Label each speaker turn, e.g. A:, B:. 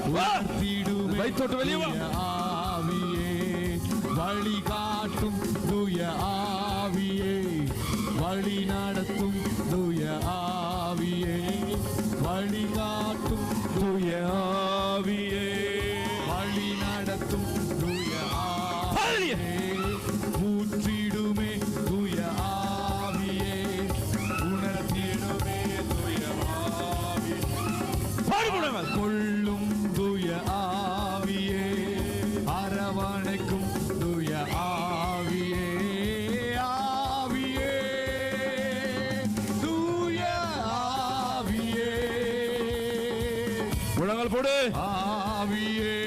A: வைத்தோட்டு வெளியே
B: ஆவியே வழி காட்டும் தூய ஆவியே வழி நடத்தும் தூய ஆவியே வழி காட்டும் தூய ஆவியே வழி நடத்தும் தூய ஆவியே ஊற்றிடுமே தூய ஆவியே உணர்த்திடுமே தூய ஆவியே கொள்ளும் தூய ஆவியே அரவணைக்கும் தூய ஆவியே ஆவியே தூய ஆவியே
A: முழங்கால் போடு
B: ஆவியே